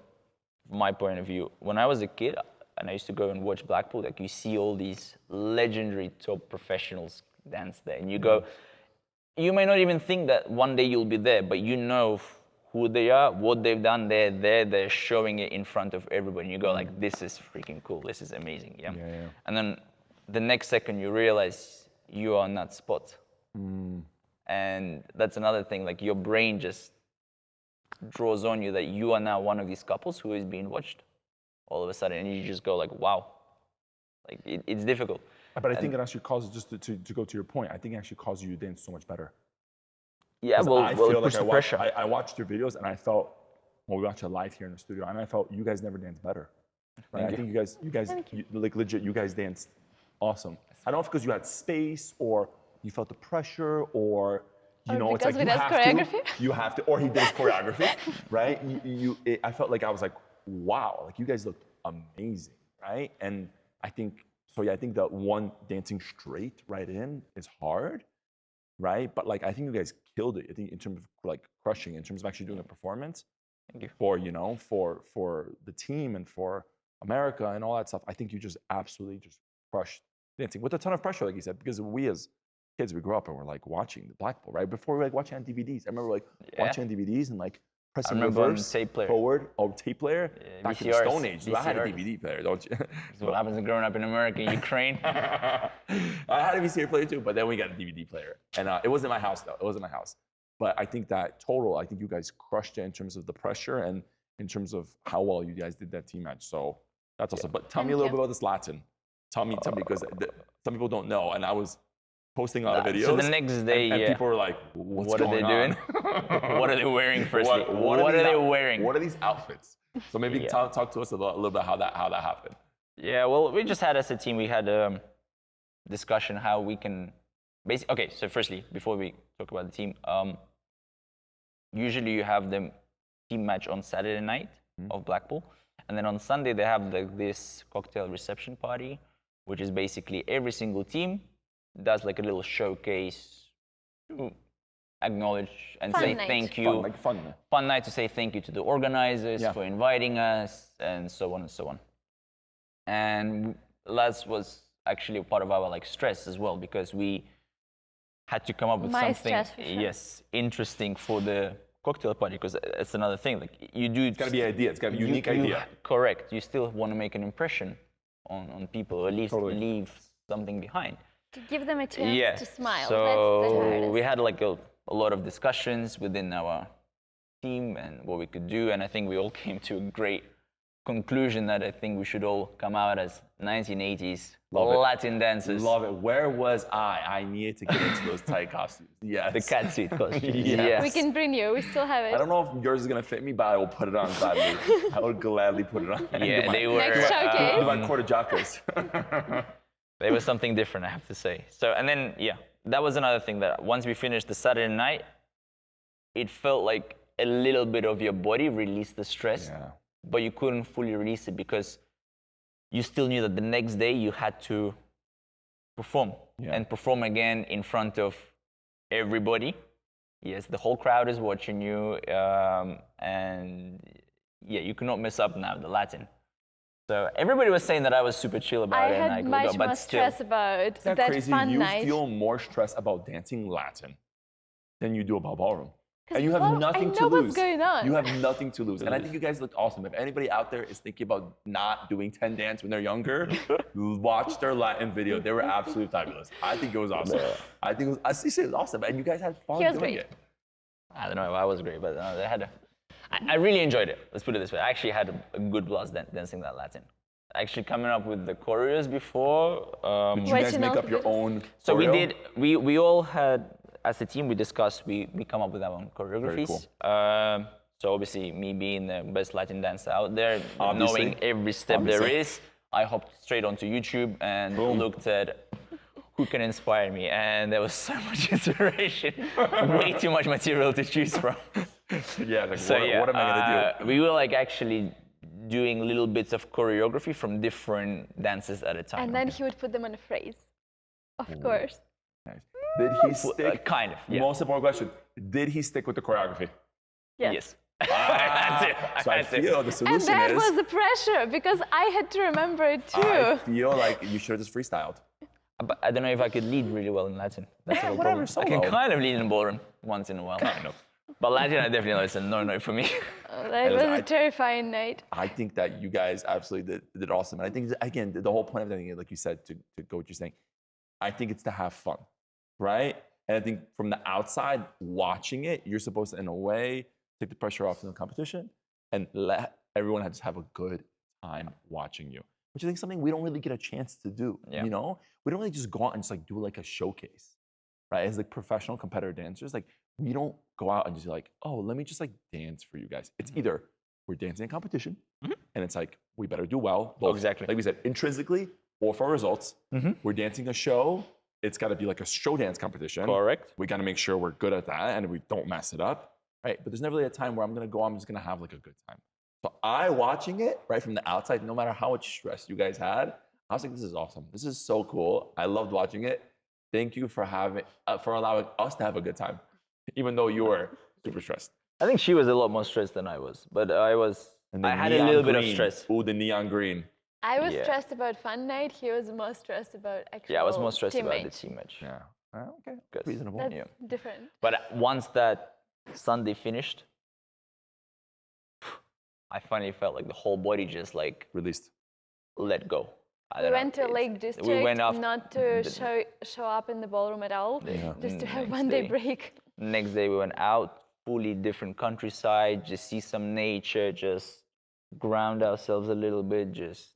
my point of view, when I was a kid, and I used to go and watch Blackpool, like you see all these legendary top professionals dance there, and you go, you may not even think that one day you'll be there, but you know who they are, what they've done. They're showing it in front of everybody. And you go like, this is freaking cool. This is amazing. Yeah. And then the next second you realize you are on that spot. And that's another thing. Like your brain just draws on you that you are now one of these couples who is being watched all of a sudden, and you just go like, wow. Like it's difficult. But I think it actually causes, just to go to your point, I think it actually causes you to dance so much better. Yeah, well, I it feel puts like the pressure. I watched your videos and I felt, well, we watched it live here in the studio, and I felt you guys never danced better. Right? I think you guys, like legit, you guys danced awesome. I don't know if because you had space or you felt the pressure or, you know, it's like you have to, or he did his choreography, right? I felt like I was like, wow, like you guys looked amazing, right? And I think, I think that one dancing straight right in is hard, right? But like, I think you guys killed it. I think in terms of like crushing, in terms of actually doing a performance for, you know, for the team and for America and all that stuff. I think you just absolutely just crushed dancing with a ton of pressure, like you said, because we as kids, we grew up and we're like watching the Blackpool, right? Before we were like watching on DVDs. I remember like watching on DVDs and like pressing reverse, tape player. Forward, tape player, back to the Stone Age. I had a VCRs. DVD player, don't you? That's what happens growing up in America, Ukraine. I had a VCR player too, but then we got a DVD player. And it wasn't my house though, it wasn't my house. But I think that total, I think you guys crushed it in terms of the pressure and in terms of how well you guys did that team match. So that's awesome. But tell me a little bit about this Latin. Tell me, because some people don't know. And I was posting a lot of videos. So the next day, and people were like, what are they doing? What are they wearing firstly? What are they wearing? What are these outfits? So maybe talk to us a little bit how that happened. Yeah, well, we just had as a team, we had a discussion how we can okay, so firstly, before we talk about the team, usually you have them team match on Saturday night of Blackpool. And then on Sunday, they have this cocktail reception party, which is basically every single team does like a little showcase to acknowledge and Fun say night. thank you. Fun, like fun. Fun night to say thank you to the organizers Yeah. for inviting us, and so on and so on. And that was actually a part of our like stress as well, because we had to come up with My something stress, for sure. interesting for the cocktail party, because it's another thing. Like you do, It's got to be an idea. It's got to be a unique idea. Correct. You still want to make an impression on people, or at least Totally. leave something behind. To give them a chance to smile. So That's the hardest. we had like a lot of discussions within our team and what we could do, and I think we all came to a great conclusion that I think we should all come out as 1980s Love it. Latin dancers. Love it. Where was I? I needed to get into those tight costumes. Yes. The cat suit costume. Yes. We can bring you. We still have it. I don't know if yours is gonna fit me, but I will put it on gladly. I would gladly put it on. Yeah, they were. Next showcase. Do my quarter jackets. There was something different, I have to say. So, and then, that was another thing that once we finished the Saturday night, it felt like a little bit of your body released the stress, Yeah. but you couldn't fully release it because you still knew that the next day you had to perform and perform again in front of everybody. Yes, the whole crowd is watching you, and you cannot mess up now, the Latin. So everybody was saying that I was super chill about I it, and I had could much go, but more still. stress about Isn't that crazy? fun You night. feel more stress about dancing Latin than you do about ballroom. 'Cause And you have nothing to I know lose. what's going on. You have nothing to lose. And I think you guys looked awesome. If anybody out there is thinking about not doing 10 dance when they're younger, watch their Latin video. They were absolutely fabulous. I think it was awesome. I think it was, I say it was awesome. And you guys had fun He was doing great. it. I don't know if I was great, but they had I really enjoyed it. Let's put it this way. I actually had a good blast dancing that Latin. Actually coming up with the choreos before. Did you guys Watching make all up the your videos. own So we choreo? did, we all had, as a team, we discussed, we come up with our own choreographies. Very So obviously, me being the best Latin dancer out there, Obviously. knowing every step there Obviously. is, I hopped straight onto YouTube and Boom. looked at who can inspire me. And there was so much inspiration, way too much material to choose from. Yeah, like, So what am I going to do? we were like actually doing little bits of choreography from different dances at a time. And then he would put them on a phrase. Of course. Nice. Did he stick? kind of, yeah. Most important question. Did he stick with the choreography? Yes. So I feel the And solution that is, was the pressure because I had to remember it too. I feel like you should have just freestyled. But I don't know if I could lead really well in Latin. That's the whole whatever, problem. I can solo. kind of lead in ballroom once in a while. Kind of. But Latin, I definitely know it's a no for me. That was I- a terrifying night. I think that you guys absolutely did awesome. And I think, again, the whole point of everything, like you said, to go what you're saying, I think it's to have fun, right? And I think from the outside, watching it, you're supposed to, in a way, take the pressure off in the competition and let everyone just have a good time watching you, which I think is something we don't really get a chance to do, Yeah. you know? We don't really just go out and just like do like a showcase, right? As like professional competitor dancers, like we don't go out and just be like, oh, let me just like dance for you guys. It's either we're dancing in competition and it's like, we better do well. Both, Exactly. like we said, intrinsically or for results. We're dancing a show. It's got to be like a show dance competition. Correct. We got to make sure we're good at that and we don't mess it up, right? But there's never really a time where I'm going to go, I'm just going to have like a good time. So I watching it, right, from the outside, no matter how much stress you guys had, I was like, this is awesome. This is so cool. I loved watching it. Thank you for allowing us to have a good time, even though you were super stressed. I think she was a lot more stressed than I was, but I And had a neon little bit of green. stress. Ooh, the neon green. I was Yeah. stressed about fun night. He was more stressed about actual Yeah, I was more stressed about the teammates. team match. Yeah. Okay. Good. Reasonable. That's Yeah. different. But once that Sunday finished, I finally felt like the whole body just like Released. let go. I We don't know. went to It's- Lake District, We went off not to show up in the ballroom at all, just to have one day Next break. Next day we went out, fully different countryside, just see some nature, just ground ourselves a little bit, just,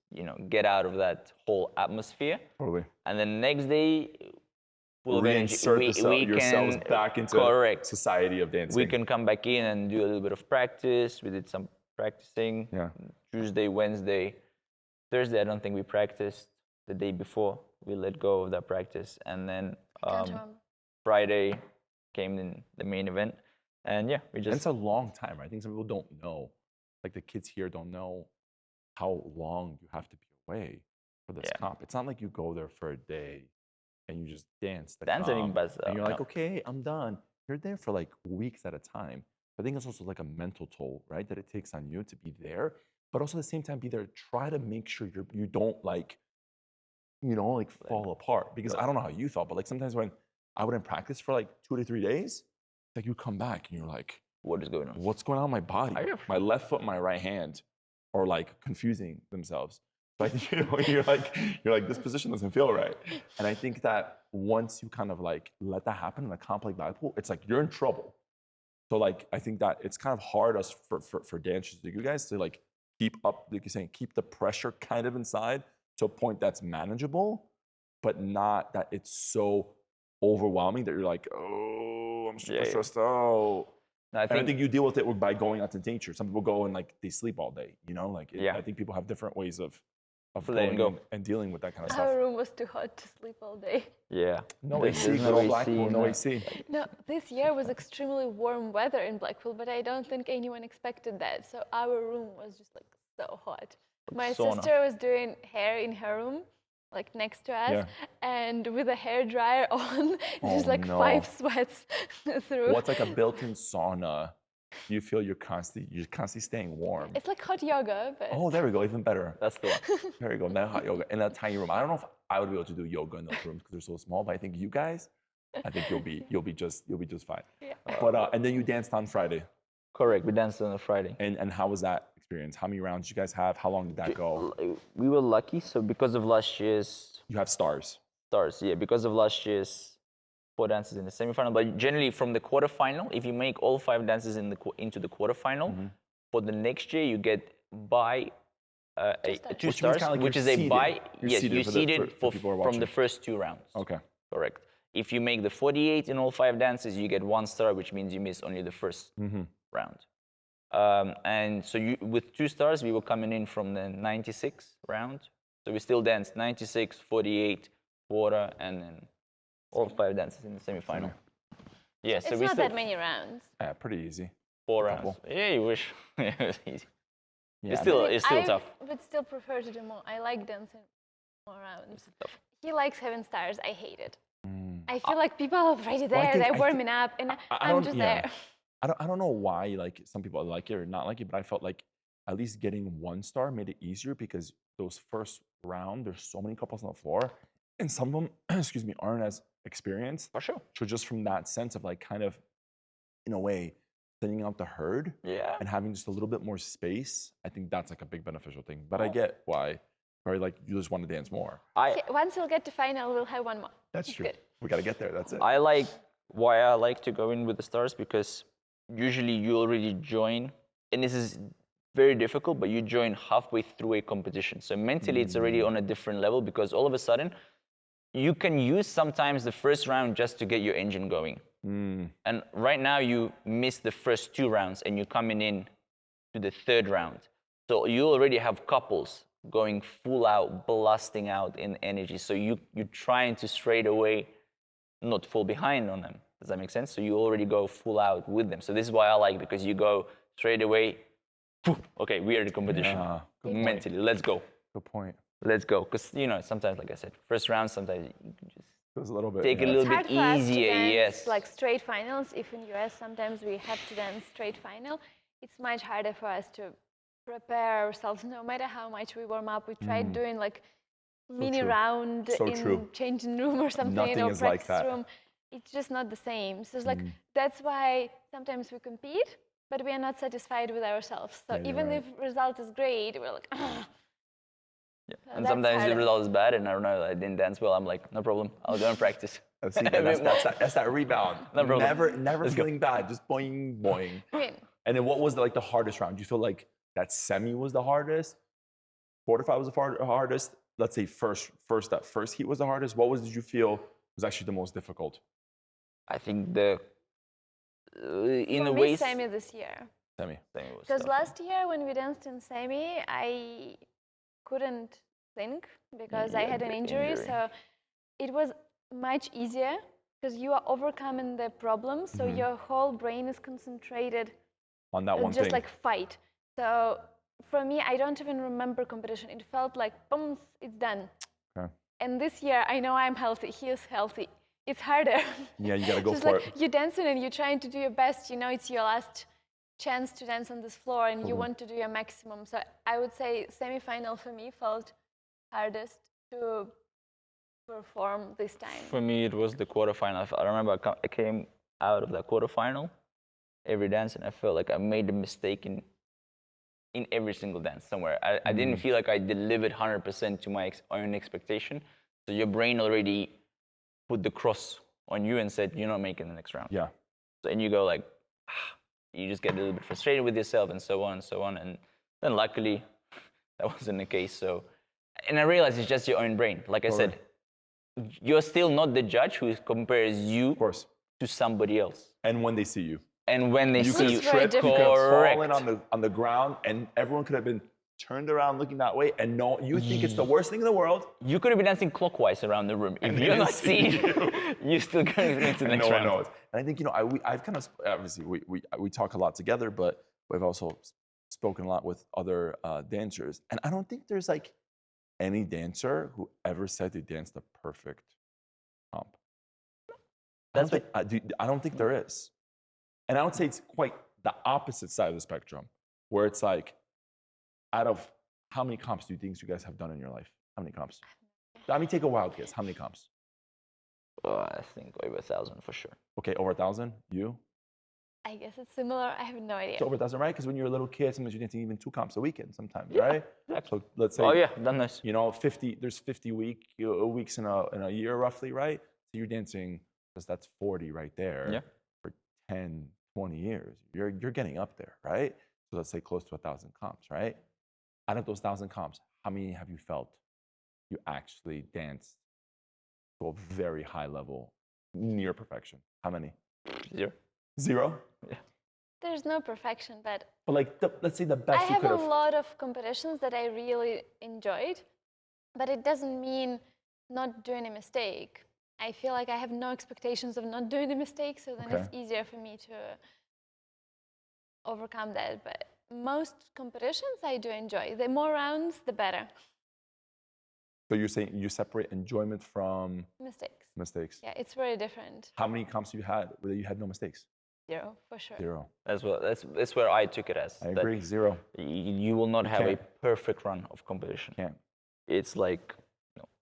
get out of that whole atmosphere. Totally. And then next day, full of energy, Reinsert yourselves back into correct. society of dancing. We can come back in and do a little bit of practice. We did some practicing. Yeah. Tuesday, Wednesday, Thursday, I don't think we practiced. The day before, we let go of that practice. And then Can't remember. Friday came in the main event. And yeah, we And just it's a long time, right? I think some people don't know, like the kids here don't know how long you have to be away for this Yeah. comp. It's not like you go there for a day and you just dance the dancing, comp but and you're like, okay, I'm done. You're there for like weeks at a time. I think it's also like a mental toll, right? That it takes on you to be there, but also at the same time be there. Try to make sure you don't like, like fall apart. Because I don't know how you felt, but like sometimes when I wouldn't practice for like 2 to 3 days, like you come back and you're like, what is going on? what's going on in my body? I hear My left foot and my right hand are like confusing themselves. So I think you're like this position doesn't feel right. And I think that once you kind of like let that happen in a comp like Blackpool, it's like you're in trouble. So like I think that it's kind of hard us for dancers, like you guys, to like keep up, like you're saying, keep the pressure kind of inside to a point that's manageable, but not that it's so overwhelming that you're like, oh, I'm super stressed out. I And I think you deal with it by going out to nature. Some people go and like they sleep all day, like Yeah. I think people have different ways of letting going go. and dealing with that kind of Our stuff. room was too hot to sleep all day. Yeah. No There's AC, no good old AC, Blackpool, no AC. No, this year was extremely warm weather in Blackpool, but I don't think anyone expected that. So our room was just like so hot. My sauna. sister was doing hair in her room, like next to us, Yeah. and with a hair dryer on, just Oh, like no. 5 sweats through. What's like a built-in sauna? You feel you're constantly staying warm. It's like hot yoga, but Oh, there we go, even better. That's the one. There you go, now hot yoga in a tiny room. I don't know if I would be able to do yoga in those rooms because they're so small, but I think you guys, I think you'll be just fine. Yeah. But and then you danced on Friday. Correct. We danced on a Friday. And how was that experience? How many rounds did you guys have? How long did that go? We were lucky, so because of last year's You have stars. stars, yeah, because of last year's 4 dances in the semifinal, but generally from the quarterfinal, if you make all 5 dances into the quarterfinal, for the next year you get by two Which means stars, kinda like which you're is a seeded. buy. You're Yes, seeded you for the- seeded for people who are from the watching. first 2 rounds. Okay. Correct. If you make the 48 in all 5 dances, you get 1 star, which means you miss only the first round. And so with 2 stars, we were coming in from the 96 round. So we still danced 96, 48, quarter, and then all 5 dances in the semifinal. Yeah, so it's we not still that many rounds. Yeah, pretty easy. 4 a rounds. couple. Yeah, you wish. It was easy. Yeah, It's still I tough. would still prefer to do more. I like dancing more rounds. He likes having stars. I hate it. I feel like people are already there. think- They're I warming up, and I'm don't- just yeah. there. I don't know why like some people like it or not like it, but I felt like at least getting 1 star made it easier because those first round, there's so many couples on the floor, and some of them, excuse me, aren't as experienced. For sure. So just from that sense of like kind of, in a way, thinning out the herd Yeah. and having just a little bit more space, I think that's like a big beneficial thing. But I get why, or like you just want to dance more. Okay, once we'll get to final, we'll have one more. That's true. Good. We got to get there. That's it. Why I like to go in with the stars, because usually you already join, and this is very difficult, but you join halfway through a competition. So mentally it's already on a different level, because all of a sudden you can use sometimes the first round just to get your engine going. And right now you miss the first 2 rounds and you're coming in to the 3rd round. So you already have couples going full out, blasting out in energy. So you're trying to straight away not fall behind on them. Does that make sense? So you already go full out with them. So this is why I like, because you go straight away, okay, we are the competition. Yeah, good Mentally, let's go. Good point. Let's go. Because, sometimes, like I said, first round, sometimes you can just Feels a little bit. take a yeah. little It's hard bit for us to easier, dance yes. like straight finals. If in US sometimes we have to dance straight final, it's much harder for us to prepare ourselves. No matter how much we warm up, we tried doing like mini true. round So in true. changing room or something, Nothing or is like practice that. room. It's just not the same. So it's like that's why sometimes we compete, but we are not satisfied with ourselves. So Yeah, you're even right. if result is great, we're like, Yeah. So And that's sometimes the harder. result is bad, and I don't know, I didn't dance well. I'm like, no problem, I'll go and practice. See, that's that rebound. No problem. Never Let's go. feeling bad, just boing, boing. I mean, And then what was like the hardest round? Do you feel like that semi was the hardest? Quarterfinal was the hardest? Let's say that first heat was the hardest. Did you feel was actually the most difficult? I think in for a me, way, semi this year. Semi. was Because tough. last year when we danced in semi, I couldn't think because I Yeah, had an the injury. injury. So it was much easier because you are overcoming the problem, so your whole brain is concentrated On that one just thing. like fight. So for me, I don't even remember competition. It felt like, boom, it's done. Okay. And this year, I know I'm healthy. He is healthy. It's harder. Yeah, you gotta go Just for like it. you're dancing and you're trying to do your best. You know, it's your last chance to dance on this floor, and you want to do your maximum. So I would say semi-final for me felt hardest to perform this time. For me, it was the quarterfinal. I remember I came out of the quarterfinal every dance, and I felt like I made a mistake in every single dance somewhere. I didn't feel like I delivered 100% to my own expectation. So your brain already put the cross on you and said, you're not making the next round. Yeah. So, and you go like, you just get a little bit frustrated with yourself and so on and so on. And then luckily, that wasn't the case. So, and I realized it's just your own brain. Like I said, you're still not the judge who compares you Of course. to somebody else. And when they see you. And when they You see could you, have tripped, you could have correct. fallen on the ground, and everyone could have been turned around looking that way, and no, you think it's the worst thing in the world. You could have been dancing clockwise around the room. If they you're didn't not see seeing you, you're still going to the And next no round. one knows. And I think, I've kind of, obviously, we talk a lot together, but we've also spoken a lot with other dancers. And I don't think there's like any dancer who ever said they danced the perfect comp. I don't think there is. And I would say it's quite the opposite side of the spectrum, where it's like, out of how many comps do you think you guys have done in your life? How many comps? I mean, take a wild guess. How many comps? I think over 1,000 for sure. Okay, over 1,000? You? I guess it's similar. I have no idea. It's over 1,000, right? Because when you're a little kid, sometimes you're dancing even 2 comps a weekend sometimes, right? Exactly. So let's say, Oh yeah, done this. 50, there's 50 weeks in a year roughly, right? So you're dancing, because that's 40 right there, Yeah. for 10, 20 years. You're getting up there, right? So let's say close to 1,000 comps, right? Out of those 1,000 comps, how many have you felt you actually danced to a very high level, near perfection? How many? 0. 0? Yeah. There's no perfection, but But like, let's say the I best you have could a have. lot of competitions that I really enjoyed, but it doesn't mean not doing a mistake. I feel like I have no expectations of not doing a mistake, so then it's easier for me to overcome that. But most competitions I do enjoy. The more rounds, the better. So you're saying you separate enjoyment from Mistakes. mistakes. Yeah, it's very different. How many comps you had where you had no mistakes? 0, for sure. 0. That's where I took it as. I agree. 0. You will not have a can't. perfect run of competition. Can't. It's like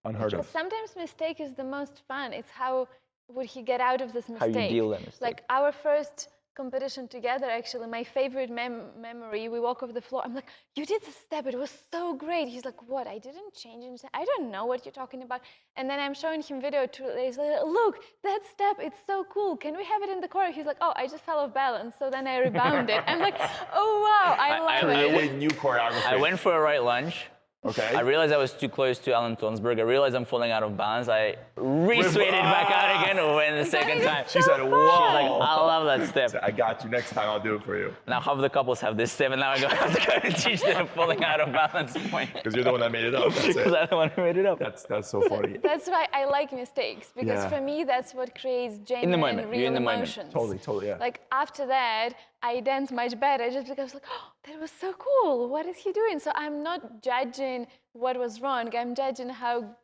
Unheard But of. sometimes mistake is the most fun. It's how would he get out of this how mistake? you deal with that mistake. Like our first competition together, actually, my favorite memory, we walk off the floor. I'm like, you did the step. It was so great. He's like, what? I didn't change anything. I don't know what you're talking about. And then I'm showing him video 2 days later. Look, that step, it's so cool. Can we have it in the choreo? He's like, oh, I just fell off balance. So then I rebounded. I'm like, oh, wow, I love it. Created new choreography. I went for a right lunge. Okay. I realized I was too close to Alan Tonsberg. I realized I'm falling out of balance. I re-swayed it back out again when the second time. She said, whoa. She's like, I love that step. I got you. Next time I'll do it for you. Now half the couples have this step, and now I have to go and teach them falling out of balance point. Because you're the one that made it up. That's Because it. I'm the one who made it up. That's so funny. That's why I like mistakes, because Yeah. for me, that's what creates genuine moment, and you're real in the moment. emotions. Totally, yeah. Like after that, I dance much better just because like, oh, that was so cool. What is he doing? So I'm not judging what was wrong. I'm judging how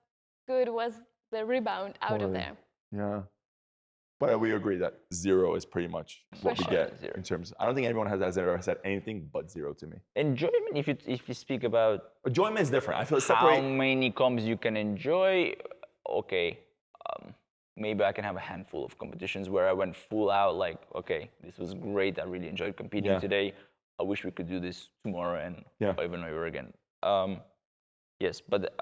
good was the rebound out of Totally. there. Yeah. But we agree that 0 is pretty much what we sure. get 0. in terms. I don't think anyone has ever said anything but 0 to me. Enjoyment, if you speak about Enjoyment is different. I feel how separate. many comps you can enjoy, okay, maybe I can have a handful of competitions where I went full out, like, okay, this was great. I really enjoyed competing today. I wish we could do this tomorrow and over and over again. Yes, but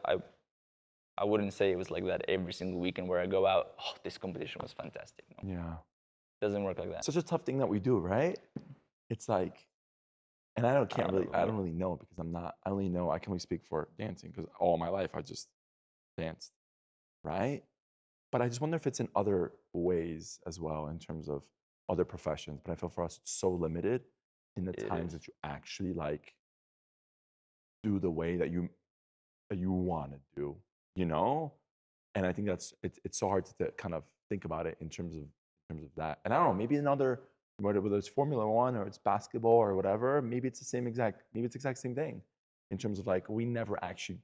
I wouldn't say it was like that every single weekend where I go out, oh, this competition was fantastic. No, Yeah. it doesn't work like that. Such a tough thing that we do, right? It's like, and I don't really know because I only know, I can only speak for dancing because all my life I just danced, right? But I just wonder if it's in other ways as well in terms of other professions. But I feel for us, it's so limited in the times that you actually like do the way that you want to do, you know? And I think it's so hard to kind of think about it in terms of that. And I don't know, maybe another, whether it's Formula One or it's basketball or whatever, maybe it's the exact same thing in terms of like we never actually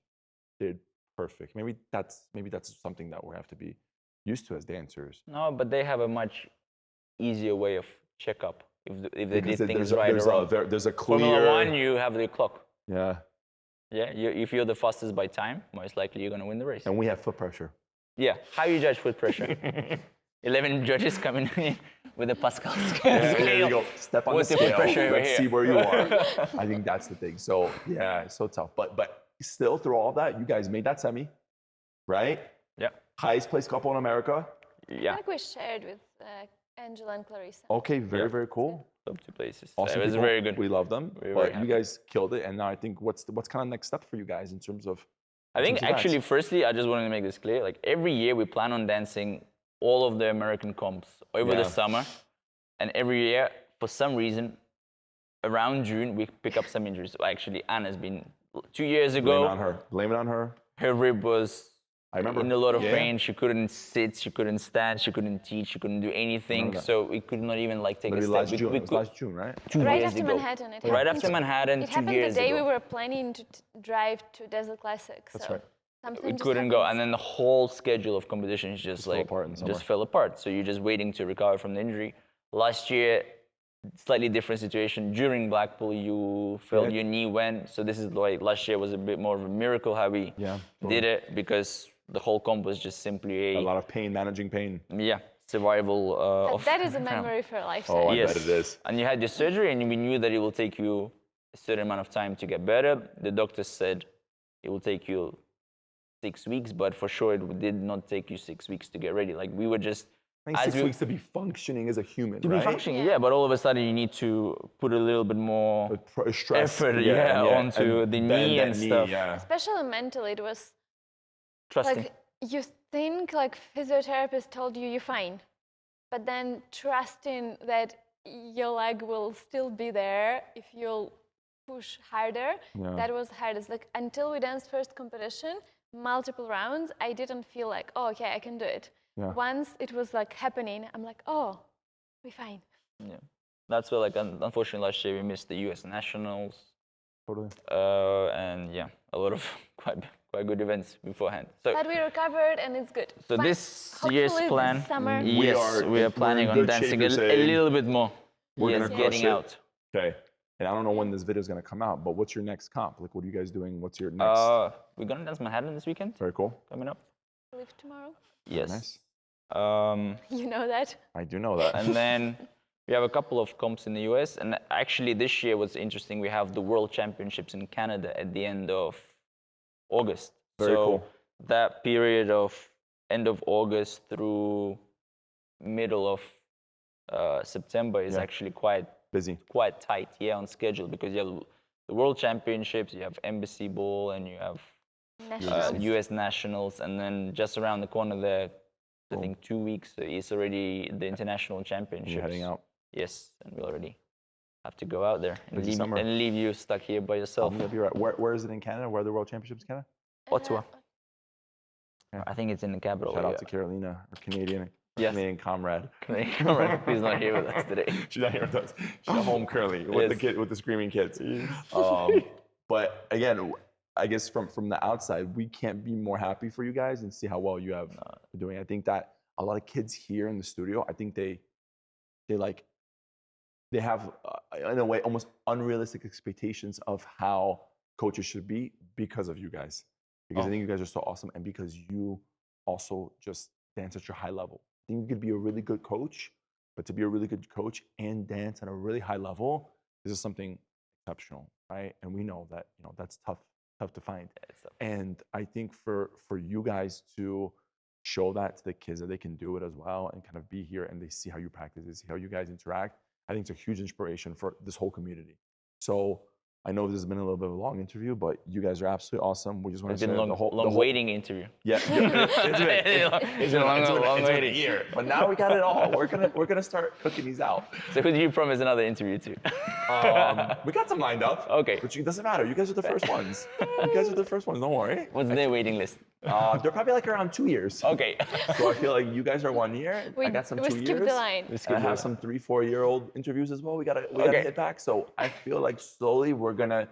did perfect. Maybe that's something that we have to be used to as dancers. No, but they have a much easier way of checkup if they Because did things there's right or wrong. there's a clear. Formula One, you have the clock. Yeah. Yeah, if you're the fastest by time, most likely you're going to win the race. And we have foot pressure. Yeah, how you judge foot pressure? 11 judges coming in with a Pascal scale. Yeah, there you go. Step on What's the your foot scale. pressure over Let's here? see where you are. I think that's the thing. So yeah, it's so tough. But still, through all that, you guys made that semi, right? Yeah. Highest placed couple in America. Yeah. I think we shared with Angela and Clarissa. Okay, very cool. Top 2 places. Awesome It was people. very good. We love them. Very, but very you happy. guys killed it. And now I think what's kind of next step for you guys in terms of? I think terms of actually, that? firstly, I just wanted to make this clear. Like every year, we plan on dancing all of the American comps over the Yeah. summer, and every year, for some reason, around June, we pick up some injuries. So actually, Anna's been 2 years Blame ago. it on her. Blame it on her. Her rib was I remember. in a lot of Yeah. pain. She couldn't sit, she couldn't stand, she couldn't teach, she couldn't do anything. Remember that. So we could not even like take Maybe a step. last We- June. we It was could- last June, right? 2 Right years after ago. Manhattan. It Right happened, after Manhattan, It 2 happened years the day ago. we were planning to drive to Desert Classic. That's so right. something We just couldn't go, happens. and then the whole schedule of competitions just fell like apart in summer. just fell apart. So you're just waiting to recover from the injury. Last year, slightly different situation. During Blackpool, you felt Yeah. your knee went. So this is like last year was a bit more of a miracle how we Yeah, did it, because the whole comp was just simply A lot of pain, managing pain. survival But of that is a memory for a lifetime. Oh, I yes. bet it is. And you had your surgery, and we knew that it will take you a certain amount of time to get better. The doctor said it will take you 6 weeks, but for sure it did not take you 6 weeks to get ready. Like we were just I think 6 weeks to be functioning as a human, to right? be functioning, yeah. But all of a sudden you need to put a little bit more Stress, effort, and onto the bend knee that and stuff. Yeah. Especially mentally, it was Trusting. like you think like physiotherapist told you you're fine, but then trusting that your leg will still be there if you'll push harder. Yeah. That was hardest. Like until we danced first competition, multiple rounds, I didn't feel like, oh, okay, I can do it. Yeah. Once it was like happening, I'm like, oh, we're fine. Yeah. That's why, like, unfortunately, last year we missed the U.S. Nationals, Totally. and yeah, a lot of quite good events beforehand. So, But we recovered and it's good. so this year's Hopefully plan, this summer. yes, we are planning in on good shape, dancing you're a saying. little bit more. We're Yes, gonna crush getting it. out. Okay. And I don't know when this video is gonna come out, but what's your next comp? Like, what are you guys doing? What's your next? We're gonna dance Manhattan this weekend, Very cool. coming up. Leave tomorrow. Yes. Nice. You know that. I do know that. And then we have a couple of comps in the US. And actually, this year was interesting. We have the World Championships in Canada at the end of August. Very so cool. that period of end of August through middle of September is Yeah. actually quite Busy. tight, on schedule, because you have the World Championships, you have Embassy Ball, and you have Nationals. US Nationals, and then just around the corner there, I think 2 weeks is already the International Championships. You're heading out. Yes, and we already have to go out there and Busy summer. leave you stuck here by yourself. I'm gonna be right. Where is it in Canada? Where are the World Championships in Canada? Ottawa. I think it's in the capital. Shout out to Carolina, our Canadian comrade. He's not here with us today. She's not here with us. She's at home currently with Yes. with the screaming kids. But again, I guess from the outside, we can't be more happy for you guys and see how well you have been doing. I think that a lot of kids here in the studio, I think they have in a way almost unrealistic expectations of how coaches should be because of you guys. Because I think you guys are so awesome, and because you also just dance at your high level. I think you could be a really good coach, but to be a really good coach and dance at a really high level, this is something exceptional, right? And we know that that's tough to find. And I think for you guys to show that to the kids that they can do it as well, and kind of be here and they see how you practice, they see how you guys interact. I think it's a huge inspiration for this whole community. So I know this has been a little bit of a long interview, but you guys are absolutely awesome. We just want It's to been say a the whole waiting interview. yeah, it's been a year, but now we got it all. We're gonna start cooking these out. So who do you promise another interview to? We got some lined up. Okay. But it doesn't matter. You guys are the first ones. You guys are the first ones. Don't worry. What's their waiting list? They're probably like around 2 years. Okay. So I feel like you guys are 1 year. I got some we 2 skip years. the line. And I have some 3-4-year-old interviews as well. We gotta hit back. So I feel like slowly we're gonna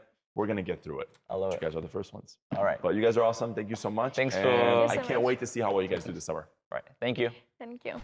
get through it. I love You it. guys are the first ones. All right. But you guys are awesome. Thank you so much. Thanks and for- Thank you I so can't much. wait to see how well you guys do this summer. All right. Thank you. Thank you.